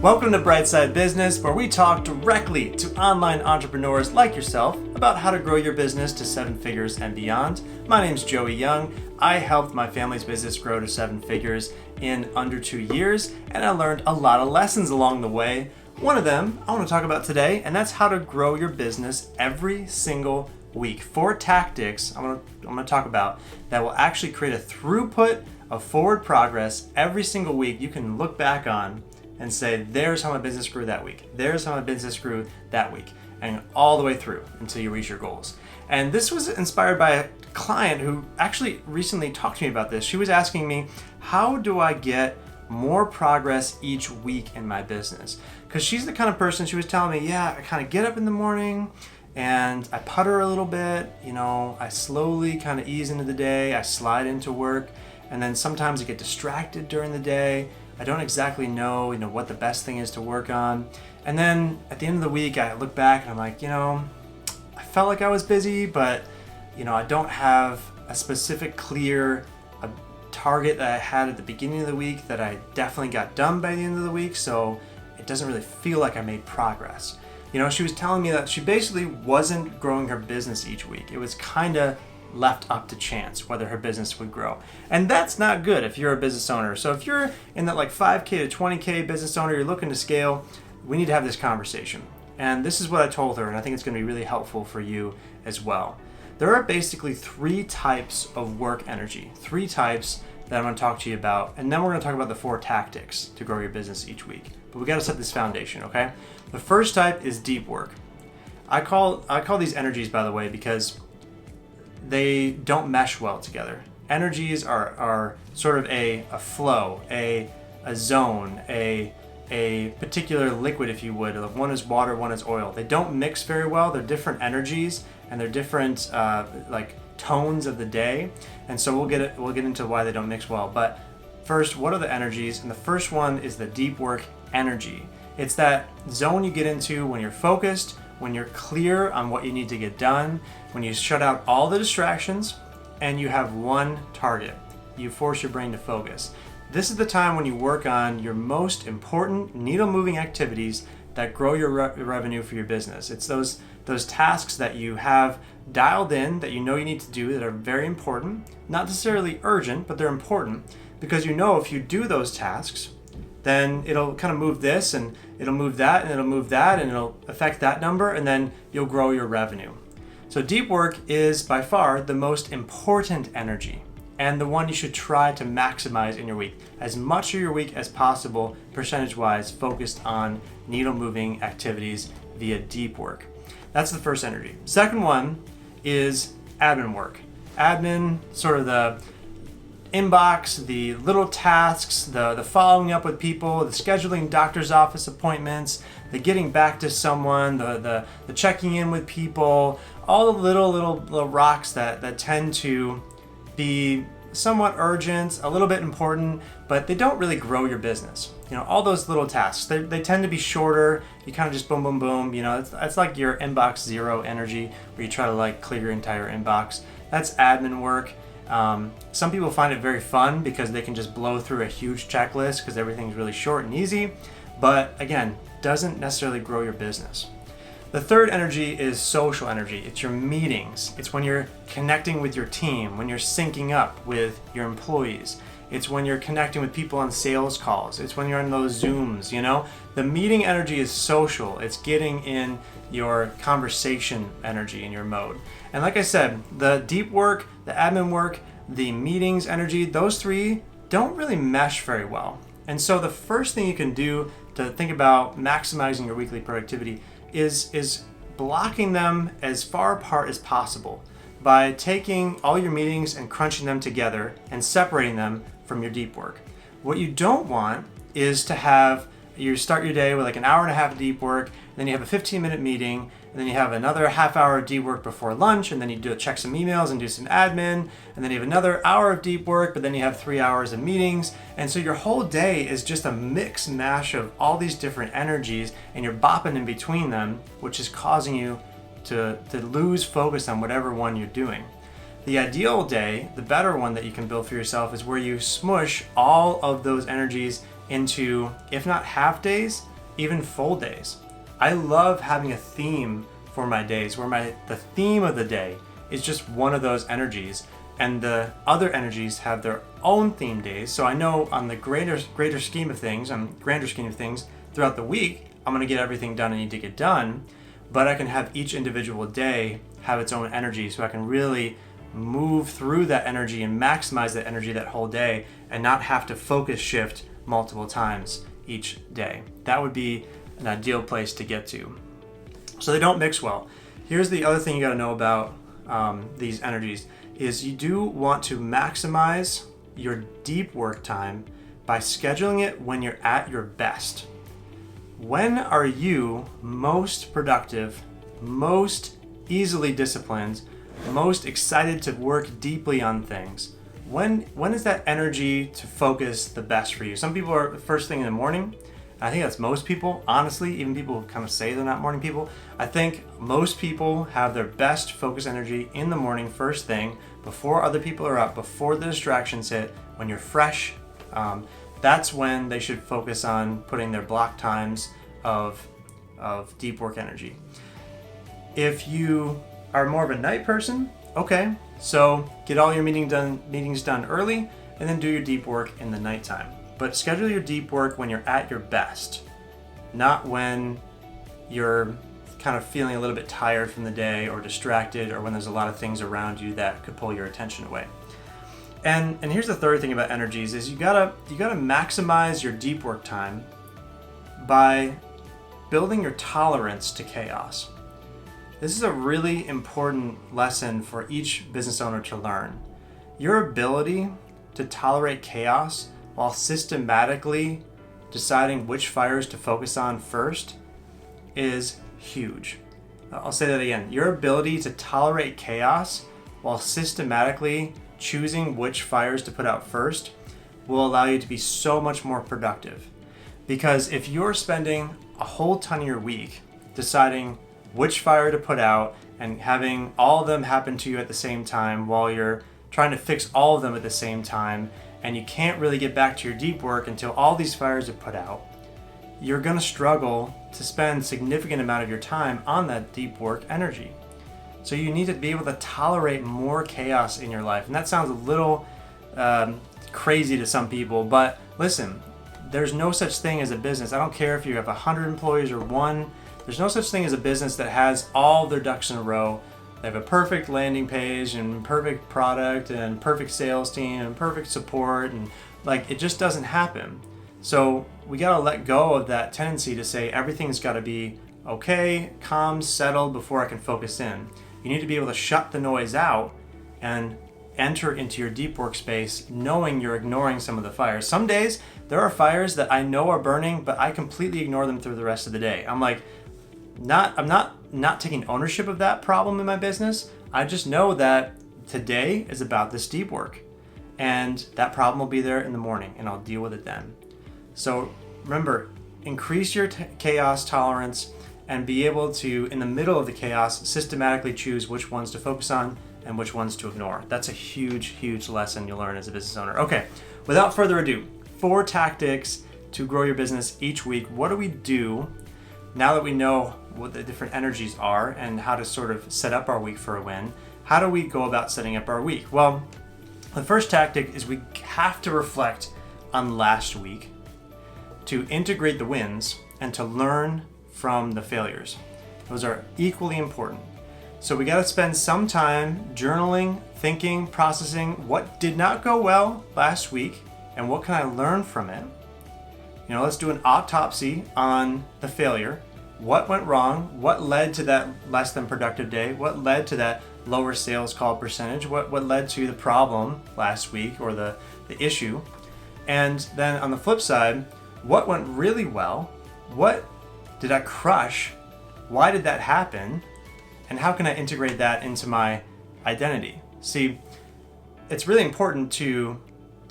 Welcome to Brightside Business, where we talk directly to online entrepreneurs like yourself about how to grow your business to 7 figures and beyond. My name's Joey Young. I helped my family's business grow to 7 figures in under 2 years, and I learned a lot of lessons along the way. One of them I want to talk about today, and that's how to grow your business every single week. 4 tactics I'm going to talk about that will actually create a throughput of forward progress every single week you can look back on and say, there's how my business grew that week. There's how my business grew that week. And all the way through until you reach your goals. And this was inspired by a client who actually recently talked to me about this. She was asking me, how do I get more progress each week in my business? Because she's the kind of person, she was telling me, I kind of get up in the morning and I putter a little bit, I slowly kind of ease into the day, I slide into work, and then sometimes I get distracted during the day. I don't exactly know, what the best thing is to work on. And then at the end of the week, I look back and I'm like, I felt like I was busy, but, I don't have a specific clear target that I had at the beginning of the week that I definitely got done by the end of the week. So it doesn't really feel like I made progress. She was telling me that she basically wasn't growing her business each week. It was kind of left up to chance whether her business would grow. And that's not good if you're a business owner. So if you're in that like 5K to 20K business owner, you're looking to scale, we need to have this conversation. And this is what I told her, and I think it's going to be really helpful for you as well. There are basically 3 types of work energy, 3 types that I'm going to talk to you about, and then we're going to talk about the 4 tactics to grow your business each week. But we got to set this foundation, okay? The first type is deep work. I call these energies, by the way, because they don't mesh well together. Energies are sort of a flow, a zone, a particular liquid, if you would. One is water, one is oil. They don't mix very well. They're different energies and they're different tones of the day. And so we'll get into why they don't mix well. But first, what are the energies? And the first one is the deep work energy. It's that zone you get into when you're focused, when you're clear on what you need to get done, when you shut out all the distractions and you have one target. You force your brain to focus. This is the time when you work on your most important needle-moving activities that grow your revenue for your business. It's those tasks that you have dialed in that you know you need to do that are very important, not necessarily urgent, but they're important because if you do those tasks, then it'll kind of move this and it'll move that and it'll move that and it'll affect that number and then you'll grow your revenue. So deep work is by far the most important energy and the one you should try to maximize in your week. As much of your week as possible, percentage-wise, focused on needle-moving activities via deep work. That's the first energy. Second one is admin work. Admin, sort of the inbox, the little tasks, the following up with people, the scheduling doctor's office appointments, the getting back to someone, the checking in with people, all the little rocks that tend to be somewhat urgent, a little bit important, but they don't really grow your business. All those little tasks, they tend to be shorter. You kind of just boom, boom, boom. It's like your inbox zero energy where you try to clear your entire inbox. That's admin work. Some people find it very fun because they can just blow through a huge checklist because everything's really short and easy, but again, doesn't necessarily grow your business. The third energy is social energy. It's your meetings. It's when you're connecting with your team, when you're syncing up with your employees. It's when you're connecting with people on sales calls. It's when you're on those Zooms, The meeting energy is social. It's getting in your conversation energy in your mode. And like I said, the deep work, the admin work, the meetings energy, those 3 don't really mesh very well. And so the first thing you can do to think about maximizing your weekly productivity is blocking them as far apart as possible by taking all your meetings and crunching them together and separating them from your deep work. What you don't want is to you start your day with an hour and a half of deep work, and then you have a 15-minute meeting, and then you have another half hour of deep work before lunch, and then you check some emails and do some admin, and then you have another hour of deep work, but then you have 3 hours of meetings. And so your whole day is just a mix mash of all these different energies, and you're bopping in between them, which is causing you to lose focus on whatever one you're doing. The ideal day, the better one that you can build for yourself, is where you smush all of those energies into, if not half days, even full days. I love having a theme for my days where the theme of the day is just one of those energies, and the other energies have their own theme days. So I know on the grander scheme of things, throughout the week, I'm going to get everything done I need to get done, but I can have each individual day have its own energy, so I can really move through that energy and maximize that energy that whole day and not have to focus shift multiple times each day. That would be an ideal place to get to. So they don't mix well. Here's the other thing you got to know about these energies is you do want to maximize your deep work time by scheduling it when you're at your best. When are you most productive, most easily disciplined, most excited to work deeply on things? When is that energy to focus the best for you? Some people are first thing in the morning. I think that's most people, honestly. Even people who kind of say they're not morning people. I think most people have their best focus energy in the morning, first thing, before other people are up, before the distractions hit, when you're fresh. That's when they should focus on putting their block times of deep work energy. If you are more of a night person, okay, so get all your meetings done early, and then do your deep work in the nighttime. But schedule your deep work when you're at your best, not when you're kind of feeling a little bit tired from the day or distracted, or when there's a lot of things around you that could pull your attention away. And here's the third thing about energies is you gotta maximize your deep work time by building your tolerance to chaos. This is a really important lesson for each business owner to learn. Your ability to tolerate chaos while systematically deciding which fires to focus on first is huge. I'll say that again. Your ability to tolerate chaos while systematically choosing which fires to put out first will allow you to be so much more productive. Because if you're spending a whole ton of your week deciding which fire to put out and having all of them happen to you at the same time while you're trying to fix all of them at the same time, and you can't really get back to your deep work until all these fires are put out, you're going to struggle to spend significant amount of your time on that deep work energy. So you need to be able to tolerate more chaos in your life. And that sounds a little crazy to some people, but listen, there's no such thing as a business. I don't care if you have 100 employees or one. There's no such thing as a business that has all their ducks in a row. They have a perfect landing page and perfect product and perfect sales team and perfect support, and it just doesn't happen. So we got to let go of that tendency to say everything's got to be okay, calm, settled before I can focus in. You need to be able to shut the noise out and enter into your deep work space knowing you're ignoring some of the fires. Some days there are fires that I know are burning, but I completely ignore them through the rest of the day. I'm not taking ownership of that problem in my business. I just know that today is about this deep work, and that problem will be there in the morning, and I'll deal with it then. So remember, increase your chaos tolerance and be able to, in the middle of the chaos, systematically choose which ones to focus on and which ones to ignore. That's a huge, huge lesson you'll learn as a business owner. Okay, without further ado, 4 tactics to grow your business each week. What do we do now that we know what the different energies are and how to sort of set up our week for a win? How do we go about setting up our week? Well, the first tactic is we have to reflect on last week to integrate the wins and to learn from the failures. Those are equally important. So we got to spend some time journaling, thinking, processing what did not go well last week and what can I learn from it. Let's do an autopsy on the failure. What went wrong? What led to that less than productive day? What led to that lower sales call percentage? What led to the problem last week or the issue? And then on the flip side, what went really well? What did I crush? Why did that happen? And how can I integrate that into my identity? See, it's really important to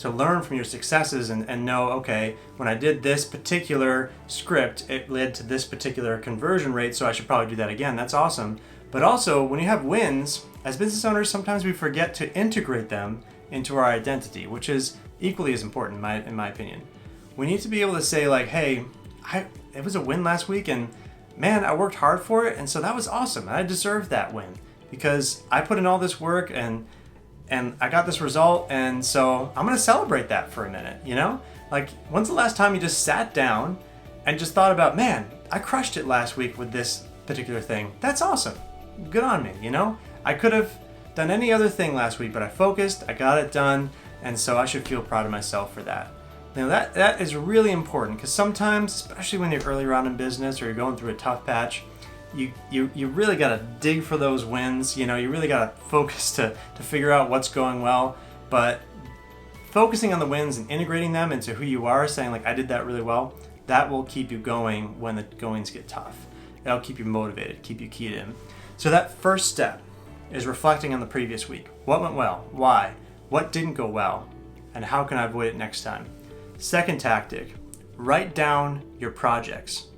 learn from your successes and know, okay, when I did this particular script, it led to this particular conversion rate, so I should probably do that again. That's awesome. But also, when you have wins, as business owners, sometimes we forget to integrate them into our identity, which is equally as important in my opinion. We need to be able to say like, hey, it was a win last week and man, I worked hard for it. And so that was awesome. I deserved that win because I put in all this work and I got this result. And so I'm going to celebrate that for a minute, you know? Like, when's the last time you just sat down and just thought about, man, I crushed it last week with this particular thing. That's awesome. Good on me, you know? I could have done any other thing last week, but I focused, I got it done, and so I should feel proud of myself for that. Now that is really important because sometimes, especially when you're earlier on in business or you're going through a tough patch, you really got to dig for those wins. You know, you really got to focus to figure out what's going well, but focusing on the wins and integrating them into who you are, saying like, I did that really well, that will keep you going when the goings get tough. That'll keep you motivated, keep you keyed in. So that first step is reflecting on the previous week. What went well? Why? What didn't go well? And how can I avoid it next time? Second tactic, write down your projects.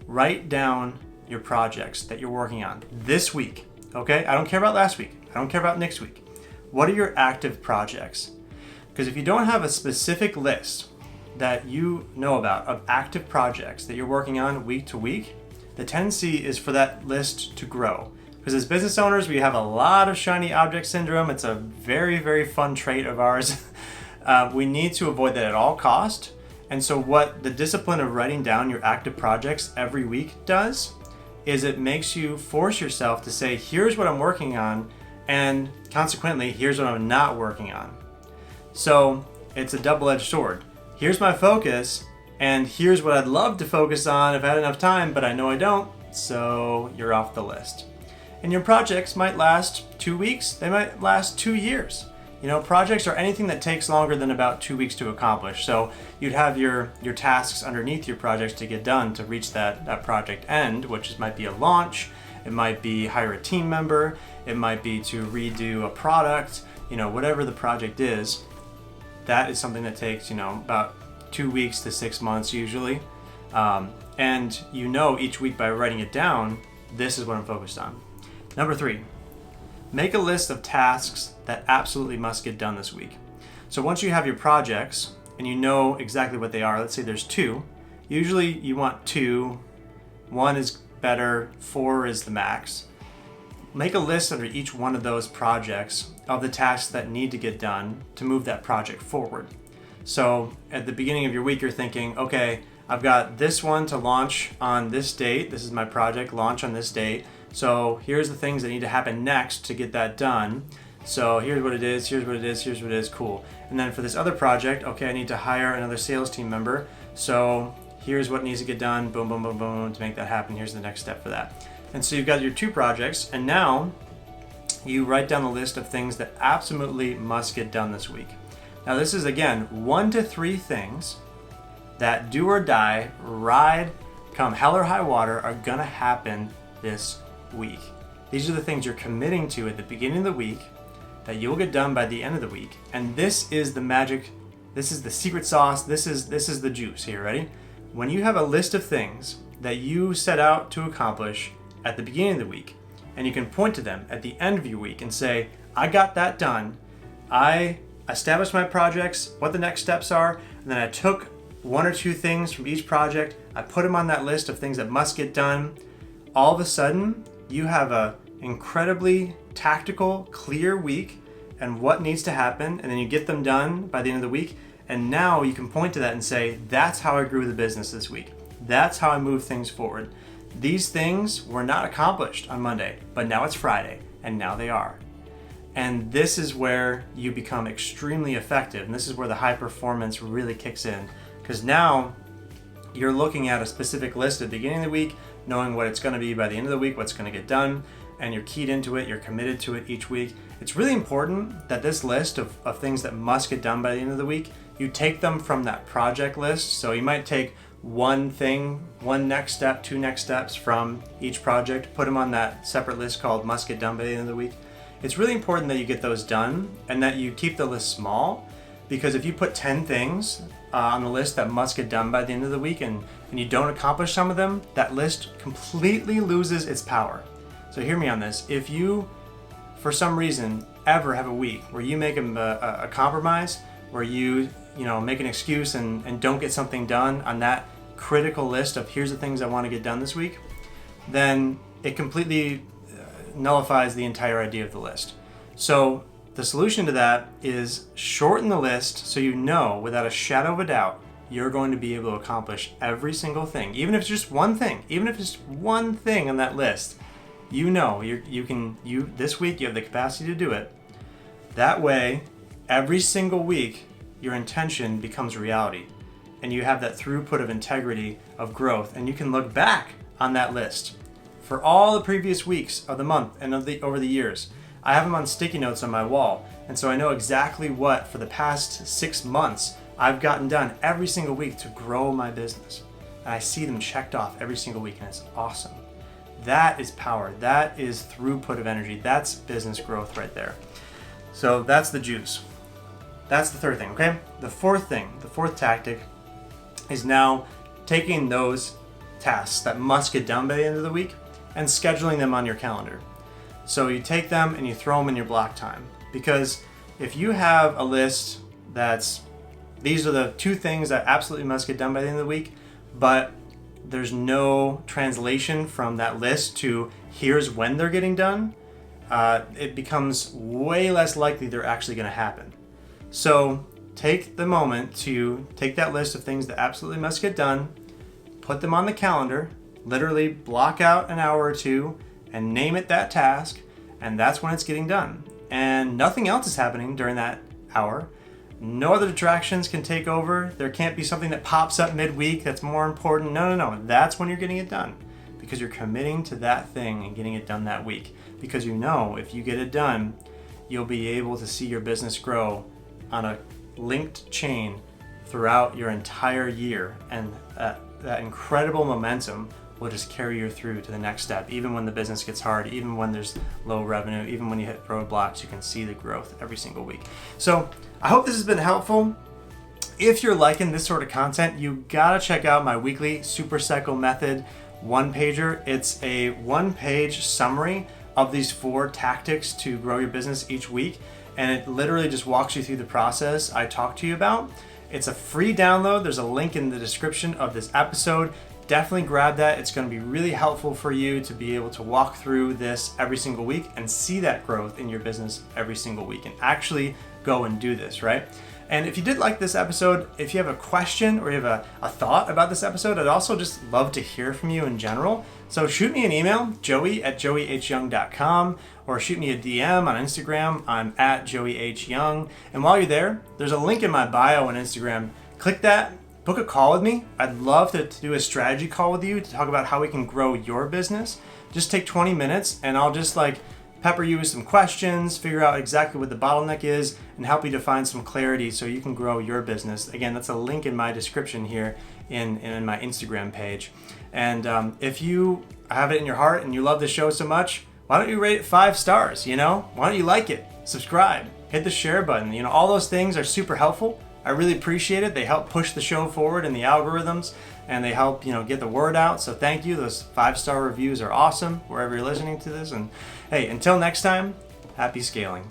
Write down your projects that you're working on this week, okay? I don't care about last week. I don't care about next week. What are your active projects? Because if you don't have a specific list that you know about of active projects that you're working on week to week, the tendency is for that list to grow. Because as business owners, we have a lot of shiny object syndrome. It's a very, very fun trait of ours. We need to avoid that at all cost. And so what the discipline of writing down your active projects every week does is it makes you force yourself to say, here's what I'm working on, and consequently, here's what I'm not working on. So it's a double-edged sword. Here's my focus, and here's what I'd love to focus on if I had enough time, but I know I don't, so you're off the list. And your projects might last 2 weeks, they might last 2 years. You know, projects are anything that takes longer than about 2 weeks to accomplish. So you'd have your tasks underneath your projects to get done to reach that project end, which might be a launch, it might be hire a team member, it might be to redo a product, you know, whatever the project is. That is something that takes, you know, about 2 weeks to 6 months usually. And you know each week by writing it down, this is what I'm focused on. Number 3, make a list of tasks that absolutely must get done this week. So once you have your projects and you know exactly what they are, let's say there's 2, usually you want 2, 1 is better, 4 is the max. Make a list under each one of those projects of the tasks that need to get done to move that project forward. So at the beginning of your week, you're thinking, okay, I've got this one to launch on this date. This is my project, launch on this date. So here's the things that need to happen next to get that done. So here's what it is, here's what it is, here's what it is, cool. And then for this other project, okay, I need to hire another sales team member. So here's what needs to get done, boom, boom, boom, boom, to make that happen. Here's the next step for that. And so you've got your 2 projects, and now you write down the list of things that absolutely must get done this week. Now this is, again, 1 to 3 things that do or die, ride, come hell or high water, are gonna happen this week. These are the things you're committing to at the beginning of the week that you'll get done by the end of the week. And this is the magic, this is the secret sauce, this is the juice here, ready? When you have a list of things that you set out to accomplish at the beginning of the week, and you can point to them at the end of your week and say, I got that done, I established my projects, what the next steps are, and then I took 1 or 2 things from each project, I put them on that list of things that must get done. All of a sudden, you have a incredibly tactical, clear week and what needs to happen, and then you get them done by the end of the week, and now you can point to that and say, that's how I grew the business this week. That's how I moved things forward. These things were not accomplished on Monday, but now it's Friday, and now they are. And this is where you become extremely effective, and this is where the high performance really kicks in, because now you're looking at a specific list at the beginning of the week, knowing what it's going to be by the end of the week, what's going to get done, and you're keyed into it, you're committed to it each week. It's really important that this list of things that must get done by the end of the week, you take them from that project list. So you might take one thing, 1 next step, 2 next steps from each project, put them on that separate list called must get done by the end of the week. It's really important that you get those done and that you keep the list small, because if you put 10 things on the list that must get done by the end of the week and you don't accomplish some of them, that list completely loses its power. So hear me on this. If you, for some reason, ever have a week where you make a compromise, where you make an excuse and don't get something done on that critical list of here's the things I want to get done this week, then it completely nullifies the entire idea of the list. So the solution to that is shorten the list so you know without a shadow of a doubt you're going to be able to accomplish every single thing, even if it's just one thing, even if it's one thing on that list. This week you have the capacity to do it. That way, every single week, your intention becomes reality, and you have that throughput of integrity of growth, and you can look back on that list for all the previous weeks of the month and over the years. I have them on sticky notes on my wall, and so I know exactly what for the past 6 months I've gotten done every single week to grow my business, and I see them checked off every single week, and it's awesome. That is power. That is throughput of energy. That's business growth right there. So that's the juice. That's the third thing, okay? The fourth tactic is now taking those tasks that must get done by the end of the week and scheduling them on your calendar. So you take them and you throw them in your block time. Because if you have a list these are the 2 things that absolutely must get done by the end of the week, but there's no translation from that list to here's when they're getting done, it becomes way less likely they're actually going to happen. So take the moment to take that list of things that absolutely must get done, put them on the calendar, literally block out an hour or 2 and name it that task, and that's when it's getting done. And nothing else is happening during that hour. No other distractions can take over. There can't be something that pops up midweek that's more important. No. That's when you're getting it done, because you're committing to that thing and getting it done that week. Because if you get it done, you'll be able to see your business grow on a linked chain throughout your entire year. And that incredible momentum will just carry you through to the next step. Even when the business gets hard, even when there's low revenue, even when you hit roadblocks, you can see the growth every single week. So I hope this has been helpful. If you're liking this sort of content, you gotta check out my weekly Super Cycle Method one-pager. It's a one-page summary of these 4 tactics to grow your business each week, and it literally just walks you through the process I talked to you about. It's a free download. There's a link in the description of this episode. Definitely grab that. It's going to be really helpful for you to be able to walk through this every single week and see that growth in your business every single week and actually go and do this, right? And if you did like this episode, if you have a question or you have a thought about this episode, I'd also just love to hear from you in general. So shoot me an email, joey@joeyhyoung.com, or shoot me a DM on Instagram. I'm @joeyhyoung. And while you're there, there's a link in my bio on Instagram. Click that. Book a call with me. I'd love to do a strategy call with you to talk about how we can grow your business. Just take 20 minutes and I'll just pepper you with some questions, figure out exactly what the bottleneck is, and help you to find some clarity so you can grow your business. Again, that's a link in my description here in my Instagram page. And if you have it in your heart and you love the show so much, why don't you rate it 5 stars, Why don't you like it, subscribe, hit the share button. All those things are super helpful. I really appreciate it. They help push the show forward in the algorithms, and they help, get the word out. So thank you. Those 5-star reviews are awesome wherever you're listening to this. And hey, until next time, happy scaling.